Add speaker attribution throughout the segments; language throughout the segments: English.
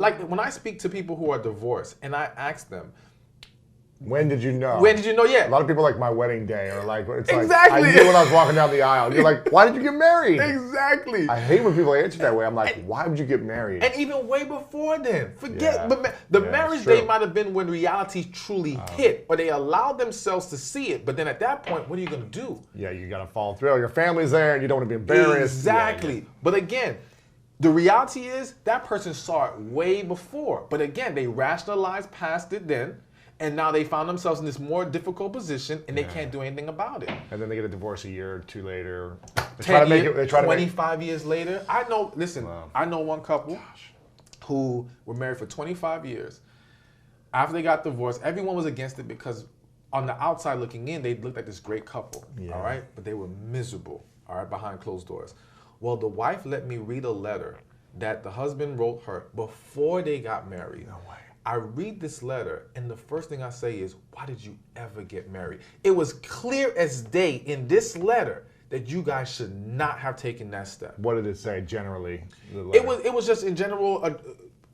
Speaker 1: like when I speak to people who are divorced and I ask them,
Speaker 2: when did you know?
Speaker 1: When did you know? Yeah.
Speaker 2: A lot of people like my wedding day, or like it's
Speaker 1: Exactly.
Speaker 2: like I knew when I was walking down the aisle. You're like, why did you get married?
Speaker 1: Exactly.
Speaker 2: I hate when people answer that way. I'm like, why would you get married?
Speaker 1: And even way before then, forget the marriage
Speaker 2: true.
Speaker 1: day might have been when reality truly hit, or they allowed themselves to see it. But then at that point, what are you going to do?
Speaker 2: Yeah, you got to follow through. Your family's there, and you don't want to be embarrassed.
Speaker 1: Exactly.
Speaker 2: Yeah.
Speaker 1: But again, the reality is that person saw it way before. But again, they rationalized past it then. And now they found themselves in this more difficult position, and they can't do anything about it.
Speaker 2: And then they get a divorce a year or two later. They
Speaker 1: 10
Speaker 2: try
Speaker 1: years,
Speaker 2: to make it.
Speaker 1: 25 years later. I know. Listen,
Speaker 2: Wow.
Speaker 1: I know one couple who were married for 25 years. After they got divorced, everyone was against it because on the outside looking in, they looked like this great couple.
Speaker 2: Yeah.
Speaker 1: All right, but they were miserable. All right, behind closed doors. Well, the wife let me read a letter that the husband wrote her before they got married.
Speaker 2: No way.
Speaker 1: I read this letter, and the first thing I say is, why did you ever get married? It was clear as day in this letter that you guys should not have taken that step.
Speaker 2: What did it say generally?
Speaker 1: It was just in general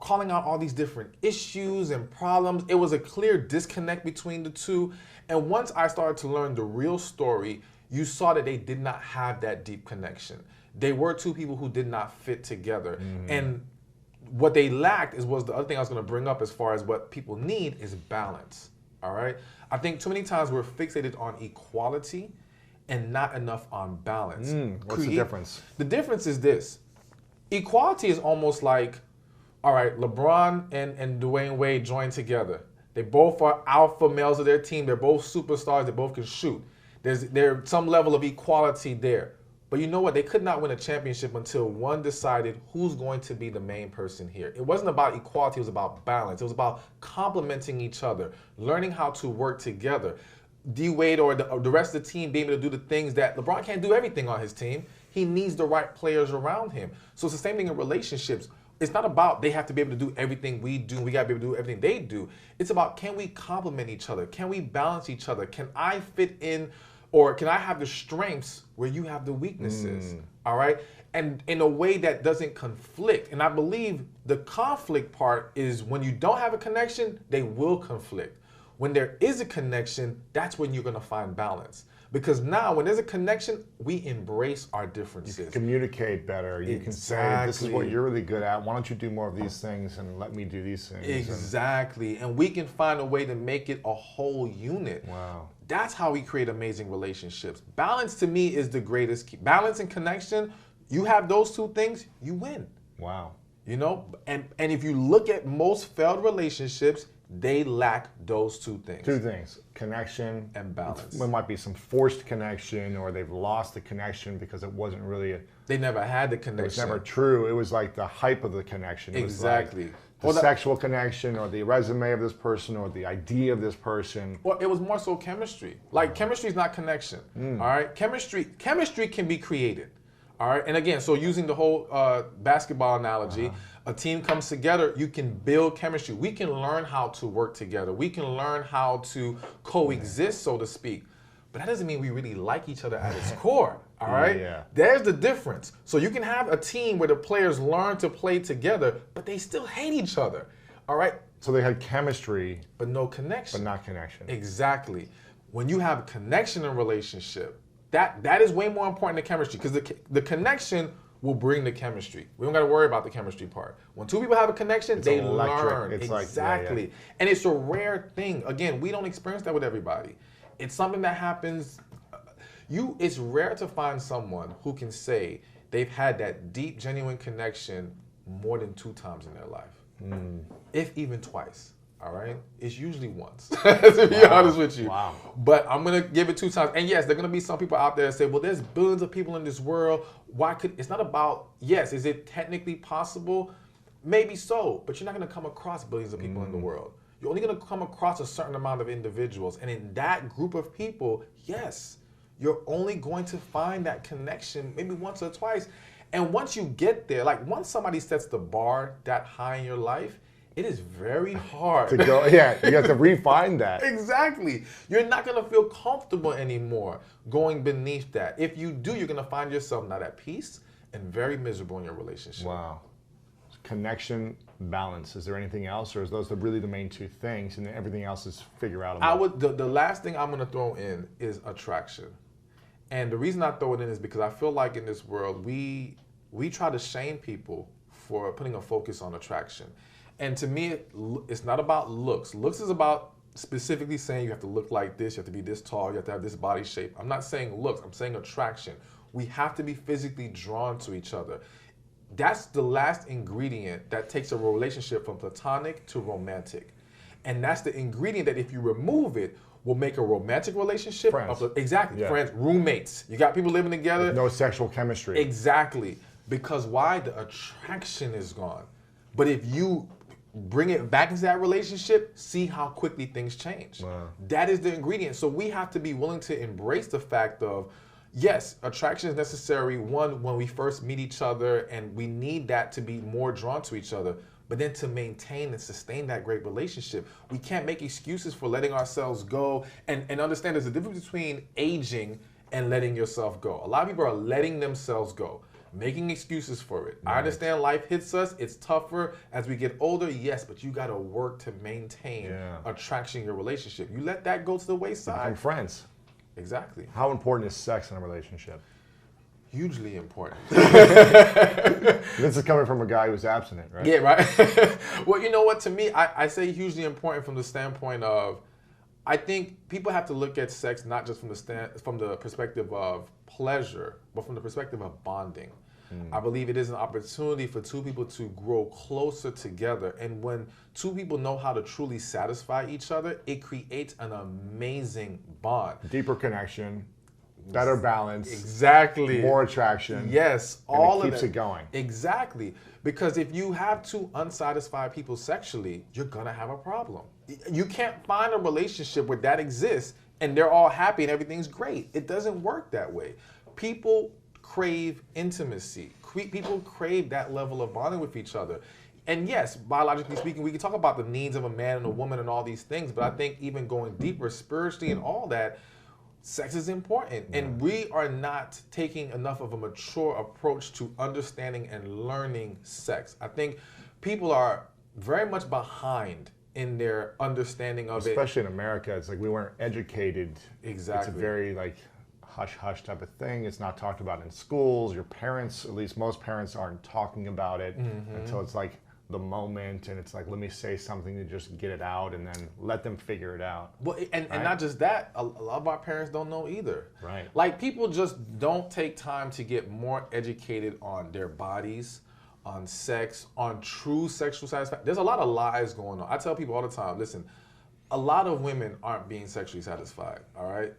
Speaker 1: calling out all these different issues and problems. It was a clear disconnect between the two. And once I started to learn the real story, you saw that they did not have that deep connection. They were two people who did not fit together. And what they lacked was the other thing I was going to bring up as far as what people need is balance. All right. I think too many times we're fixated on equality and not enough on balance.
Speaker 2: What's the difference?
Speaker 1: The difference is this. Equality is almost like, all right, LeBron and Dwayne Wade join together. They both are alpha males of their team. They're both superstars. They both can shoot. There's some level of equality there. But you know what? They could not win a championship until one decided who's going to be the main person here. It wasn't about equality. It was about balance. It was about complementing each other, learning how to work together. D Wade or the rest of the team being able to do the things that LeBron can't do everything on his team. He needs the right players around him. So it's the same thing in relationships. It's not about they have to be able to do everything we do. We got to be able to do everything they do. It's about, can we complement each other? Can we balance each other? Can I fit in, or can I have the strengths where you have the weaknesses? All right? And in a way that doesn't conflict. And I believe the conflict part is when you don't have a connection, they will conflict. When there is a connection, that's when you're going to find balance. Because now, when there's a connection, we embrace our differences.
Speaker 2: You can communicate better. You can say, this is what you're really good at. Why don't you do more of these things and let me do these things?
Speaker 1: Exactly. And we can find a way to make it a whole unit.
Speaker 2: Wow.
Speaker 1: That's how we create amazing relationships. Balance, to me, is the greatest key. Balance and connection, you have those two things, you win.
Speaker 2: Wow.
Speaker 1: You know? And if you look at most failed relationships, they lack those two things.
Speaker 2: Two things, connection
Speaker 1: and balance.
Speaker 2: There might be some forced connection, or they've lost the connection because it wasn't really
Speaker 1: they never had the connection.
Speaker 2: It was never true. It was like the hype of the connection. It
Speaker 1: exactly.
Speaker 2: Was like the sexual connection, or the resume of this person, or the idea of this person.
Speaker 1: Well, it was more so chemistry. Like chemistry is not connection. All right? Chemistry can be created. All right? And again, so using the whole basketball analogy, a team comes together, you can build chemistry. We can learn how to work together. We can learn how to coexist, so to speak. But that doesn't mean we really like each other at its core, all right?
Speaker 2: Yeah.
Speaker 1: There's the difference. So you can have a team where the players learn to play together, but they still hate each other, all right?
Speaker 2: So they had chemistry.
Speaker 1: But no connection.
Speaker 2: But not connection.
Speaker 1: Exactly. When you have connection in a relationship, that is way more important than chemistry, because the connection will bring the chemistry. We don't got to worry about the chemistry part. When two people have a connection, they learn.
Speaker 2: It's
Speaker 1: exactly.
Speaker 2: Like,
Speaker 1: And it's a rare thing. Again, we don't experience that with everybody. It's something that happens. It's rare to find someone who can say they've had that deep, genuine connection more than 2 times in their life. If even twice. All right? It's usually once, to be honest with you.
Speaker 2: Wow.
Speaker 1: But I'm going to give it 2 times. And yes, there are going to be some people out there that say, well, there's billions of people in this world. It's not about, yes, is it technically possible? Maybe so, but you're not going to come across billions of people in the world. You're only going to come across a certain amount of individuals. And in that group of people, yes, you're only going to find that connection maybe once or twice. And once you get there, like once somebody sets the bar that high in your life, it is very hard
Speaker 2: to go. Yeah, you have to refine that.
Speaker 1: Exactly. You're not going to feel comfortable anymore going beneath that. If you do, you're going to find yourself not at peace and very miserable in your relationship.
Speaker 2: Wow. connection, balance. Is there anything else, or is those really the main two things, and then everything else is figure out?
Speaker 1: The last thing I'm going to throw in is attraction. And the reason I throw it in is because I feel like in this world, we try to shame people for putting a focus on attraction. And to me, it's not about looks. Looks is about specifically saying you have to look like this, you have to be this tall, you have to have this body shape. I'm not saying looks, I'm saying attraction. We have to be physically drawn to each other. That's the last ingredient that takes a relationship from platonic to romantic. And that's the ingredient that if you remove it, will make a romantic relationship.
Speaker 2: Friends.
Speaker 1: Exactly, yeah. Friends, roommates. You got people living together.
Speaker 2: With no sexual chemistry.
Speaker 1: Exactly. Because why? The attraction is gone. But if you bring it back into that relationship, see how quickly things change.
Speaker 2: Wow.
Speaker 1: That is the ingredient. So we have to be willing to embrace the fact of, yes, attraction is necessary, one, when we first meet each other, and we need that to be more drawn to each other. But then to maintain and sustain that great relationship, we can't make excuses for letting ourselves go, and understand there's a difference between aging and letting yourself go. A lot of people are letting themselves go, making excuses for it.
Speaker 2: Right.
Speaker 1: I understand life hits us, it's tougher as we get older, yes, but you gotta work to maintain attraction in your relationship. You let that go to the wayside.
Speaker 2: Become friends.
Speaker 1: Exactly.
Speaker 2: How important is sex in a relationship?
Speaker 1: Hugely important.
Speaker 2: This is coming from a guy who's abstinent, right?
Speaker 1: Yeah, right. Well, you know what? To me, I say hugely important from the standpoint of, I think people have to look at sex not just from the perspective of pleasure, but from the perspective of bonding. I believe it is an opportunity for two people to grow closer together. And when two people know how to truly satisfy each other, it creates an amazing bond.
Speaker 2: Deeper connection. Better balance.
Speaker 1: Exactly.
Speaker 2: More attraction.
Speaker 1: Yes.
Speaker 2: And
Speaker 1: all
Speaker 2: it keeps
Speaker 1: of it.
Speaker 2: it going.
Speaker 1: Exactly. Because if you have two unsatisfied people sexually, you're going to have a problem. You can't find a relationship where that exists and they're all happy and everything's great. It doesn't work that way. People crave intimacy. People crave that level of bonding with each other. And yes, biologically speaking, we can talk about the needs of a man and a woman and all these things, but I think even going deeper spiritually and all that, sex is important, and we are not taking enough of a mature approach to understanding and learning sex. I think people are very much behind in their understanding of
Speaker 2: Especially in America, it's like we weren't educated.
Speaker 1: Exactly.
Speaker 2: It's a very like hush-hush type of thing. It's not talked about in schools. Your parents, at least most parents, aren't talking about it until it's like the moment, and it's like, let me say something to just get it out, and then let them figure it out.
Speaker 1: Well, and not just that, a lot of our parents don't know either.
Speaker 2: Right.
Speaker 1: Like, people just don't take time to get more educated on their bodies, on sex, on true sexual satisfaction. There's a lot of lies going on. I tell people all the time, listen, a lot of women aren't being sexually satisfied, all right?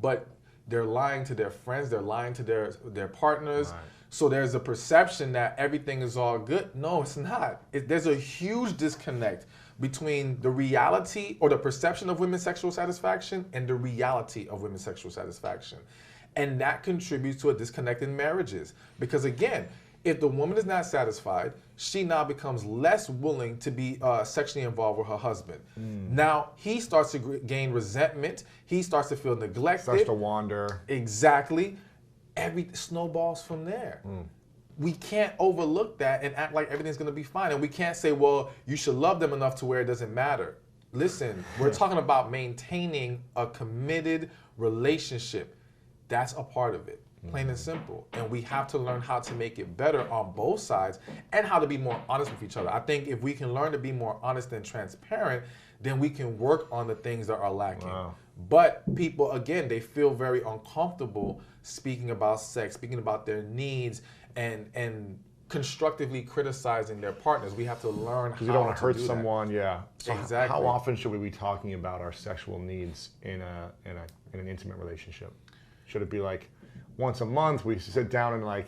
Speaker 1: But they're lying to their friends, they're lying to their partners. Right. So there's a perception that everything is all good. No, it's not. There's a huge disconnect between the reality or the perception of women's sexual satisfaction and the reality of women's sexual satisfaction. And that contributes to a disconnect in marriages. Because again, if the woman is not satisfied, she now becomes less willing to be sexually involved with her husband. Now, he starts to gain resentment. He starts to feel neglected.
Speaker 2: Starts to wander.
Speaker 1: Exactly. Everything snowballs from there. We can't overlook that and act like everything's going to be fine. And we can't say, well, you should love them enough to where it doesn't matter. Listen, we're talking about maintaining a committed relationship. That's a part of it, plain and simple. And we have to learn how to make it better on both sides and how to be more honest with each other. I think if we can learn to be more honest and transparent, then we can work on the things that are lacking.
Speaker 2: Wow.
Speaker 1: But people, again, they feel very uncomfortable speaking about sex, speaking about their needs, and constructively criticizing their partners. We have to learn how to do that.
Speaker 2: Because you don't want to hurt someone, yeah. So
Speaker 1: exactly.
Speaker 2: How often should we be talking about our sexual needs in an intimate relationship? Should it be like once a month we sit down and like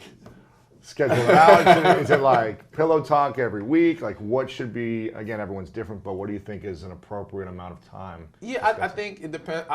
Speaker 2: schedule it out? Is it like pillow talk every week? Like, what should be, again, everyone's different, but what do you think is an appropriate amount of time?
Speaker 1: Yeah, I think it depends.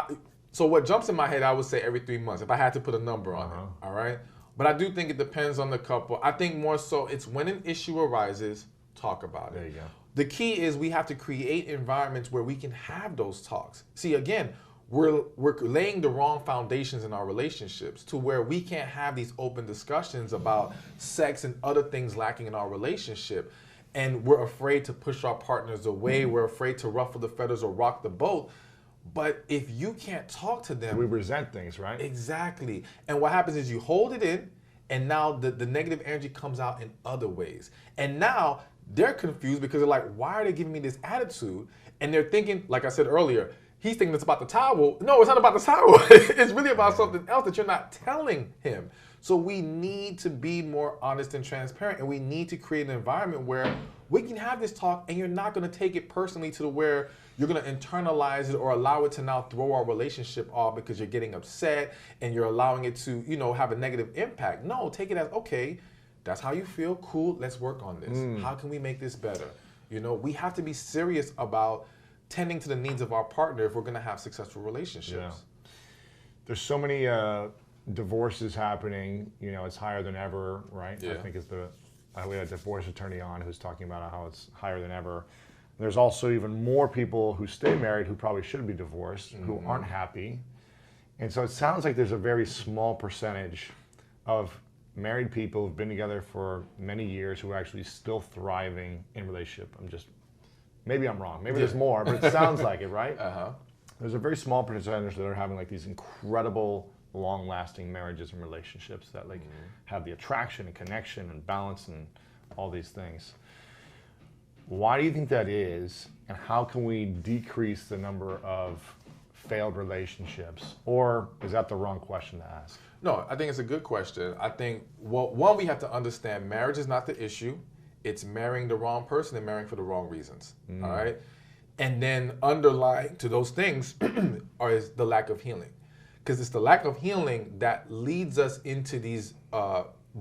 Speaker 1: So what jumps in my head, I would say every 3 months, if I had to put a number on it, all right? But I do think it depends on the couple. I think more so it's when an issue arises, talk about it.
Speaker 2: There you go.
Speaker 1: The key is we have to create environments where we can have those talks. See, again, we're laying the wrong foundations in our relationships to where we can't have these open discussions about sex and other things lacking in our relationship. and we're afraid to push our partners away. We're afraid to ruffle the feathers or rock the boat. But if you can't talk to them,
Speaker 2: we resent things, right?
Speaker 1: Exactly. And what happens is you hold it in, and now the negative energy comes out in other ways. And now they're confused because they're like, why are they giving me this attitude? And they're thinking, like I said earlier, he's thinking it's about the towel. No, it's not about the towel. It's really about something else that you're not telling him. So we need to be more honest and transparent, and we need to create an environment where we can have this talk, and you're not going to take it personally to the where you're going to internalize it or allow it to now throw our relationship off because you're getting upset and you're allowing it to, have a negative impact. No, take it as, okay, that's how you feel. Cool. Let's work on this. How can we make this better? We have to be serious about tending to the needs of our partner if we're going to have successful relationships.
Speaker 2: Yeah. There's so many divorces happening. It's higher than ever, right?
Speaker 1: Yeah.
Speaker 2: I think we had a divorce attorney on who's talking about how it's higher than ever. There's also even more people who stay married who probably should be divorced, who aren't happy. And so it sounds like there's a very small percentage of married people who've been together for many years who are actually still thriving in relationship. Maybe I'm wrong. Maybe there's more, but it sounds like it, right? There's a very small percentage that are having like these incredible long-lasting marriages and relationships that have the attraction and connection and balance and all these things. Why do you think that is, and how can we decrease the number of failed relationships? Or is that the wrong question to ask?
Speaker 1: No, I think it's a good question. I think, one, we have to understand marriage is not the issue. It's marrying the wrong person and marrying for the wrong reasons, all right? And then underlying to those things is the lack of healing. Because it's the lack of healing that leads us into these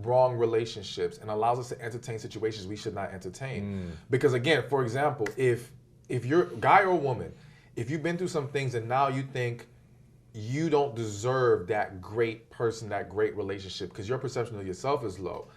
Speaker 1: wrong relationships and allows us to entertain situations we should not entertain. Because again, for example, if you're a guy or woman, if you've been through some things and now you think you don't deserve that great person, that great relationship, because your perception of yourself is low,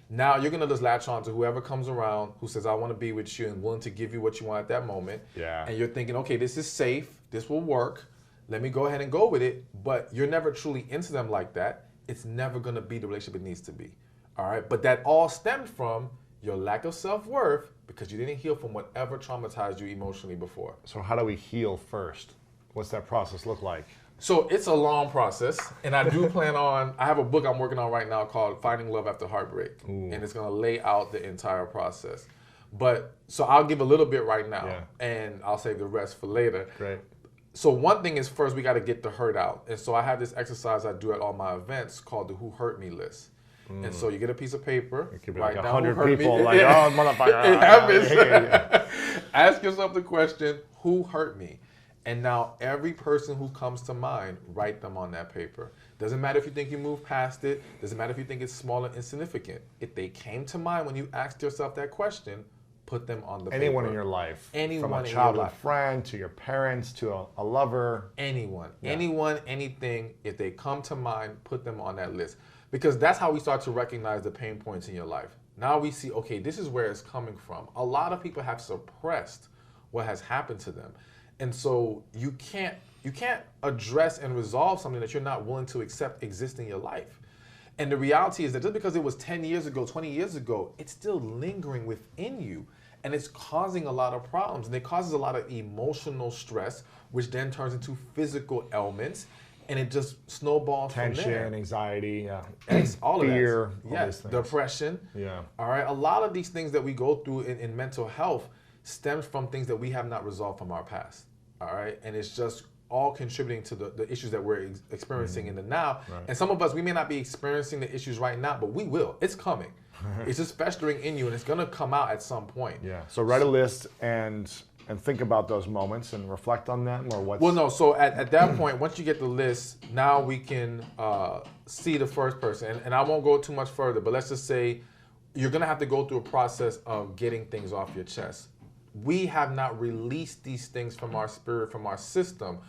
Speaker 1: now you're gonna just latch on to whoever comes around who says, I want to be with you and willing to give you what you want at that moment.
Speaker 2: Yeah.
Speaker 1: And you're thinking, okay, this is safe, this will work, let me go ahead and go with it, but you're never truly into them like that. It's never gonna be the relationship it needs to be, all right? But that all stemmed from your lack of self-worth because you didn't heal from whatever traumatized you emotionally before.
Speaker 2: So how do we heal first? What's that process look like?
Speaker 1: So it's a long process, and I do plan on, I have a book I'm working on right now called Finding Love After Heartbreak, and it's gonna lay out the entire process. But, so I'll give a little bit right now, and I'll save the rest for later.
Speaker 2: Great.
Speaker 1: So one thing is first we got to get the hurt out. And so I have this exercise I do at all my events called the Who Hurt Me list. And so you get a piece of paper,
Speaker 2: It could be
Speaker 1: write
Speaker 2: like
Speaker 1: down
Speaker 2: 100 people,
Speaker 1: me.
Speaker 2: like, oh, motherfucker.
Speaker 1: It happens. Ask yourself the question, who hurt me? And now every person who comes to mind, write them on that paper. Doesn't matter if you think you moved past it. Doesn't matter if you think it's small and insignificant. If they came to mind when you asked yourself that question, put them on the paper.
Speaker 2: Anyone in your life.
Speaker 1: Anyone
Speaker 2: from a
Speaker 1: in your
Speaker 2: childhood
Speaker 1: life.
Speaker 2: friend to your parents to a lover.
Speaker 1: Anyone, anything, if they come to mind, put them on that list. Because that's how we start to recognize the pain points in your life. Now we see, okay, this is where it's coming from. A lot of people have suppressed what has happened to them. And so you can't address and resolve something that you're not willing to accept exist in your life. And the reality is that just because it was 10 years ago, 20 years ago, it's still lingering within you. And it's causing a lot of problems. And it causes a lot of emotional stress, which then turns into physical ailments. And it just snowballs from there.
Speaker 2: Tension, anxiety,
Speaker 1: all of
Speaker 2: fear,
Speaker 1: that.
Speaker 2: all these things.
Speaker 1: Depression.
Speaker 2: Yeah.
Speaker 1: All right. A lot of these things that we go through in mental health stems from things that we have not resolved from our past. All right. And it's just all contributing to the issues that we're experiencing in the now. Right. And some of us, we may not be experiencing the issues right now, but we will. It's coming. It's just festering in you, and it's going to come out at some point.
Speaker 2: Yeah. So write a list and think about those moments and reflect on them, or what?
Speaker 1: Well, no. So at that point, once you get the list, now we can see the first person. And I won't go too much further, but let's just say you're going to have to go through a process of getting things off your chest. We have not released these things from our spirit, from our system,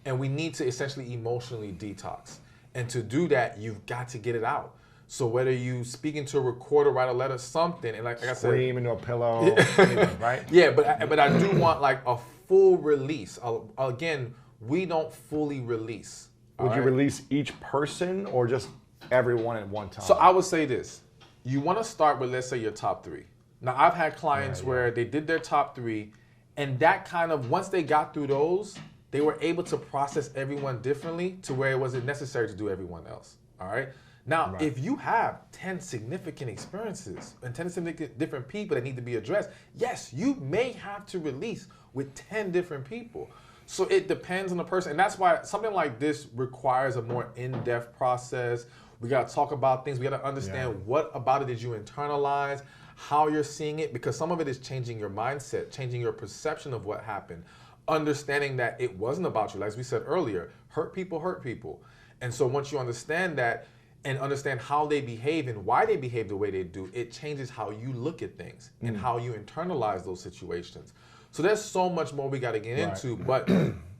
Speaker 1: and we need to essentially emotionally detox. And to do that, you've got to get it out. So whether you speak into a recorder, write a letter, something, and like I said,
Speaker 2: scream into a pillow, anything, right?
Speaker 1: Yeah, but I do want like a full release. Again, we don't fully release.
Speaker 2: Would you release each person or just everyone at one time?
Speaker 1: So I would say this: you want to start with, let's say, your top 3. Now, I've had clients
Speaker 2: Yeah,
Speaker 1: where they did their top 3, and that kind of, once they got through those, they were able to process everyone differently to where it wasn't necessary to do everyone else. All right. Now, if you have 10 significant experiences and 10 significant different people that need to be addressed, yes, you may have to release with 10 different people. So it depends on the person. And that's why something like this requires a more in-depth process. We got to talk about things. We got to understand what about it did you internalize, how you're seeing it, because some of it is changing your mindset, changing your perception of what happened, understanding that it wasn't about you. Like we said earlier, hurt people. And so once you understand that and understand how they behave and why they behave the way they do, it changes how you look at things and how you internalize those situations. So there's so much more we got to get into, but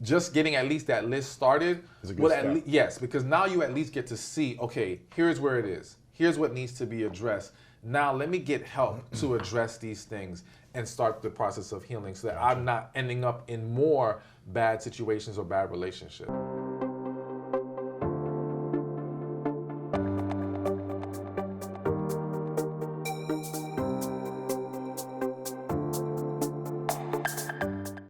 Speaker 1: just getting at least that list started
Speaker 2: is a good step.
Speaker 1: Yes, because now you at least get to see, okay, here's where it is. Here's what needs to be addressed. Now let me get help to address these things and start the process of healing so that I'm not ending up in more bad situations or bad relationships.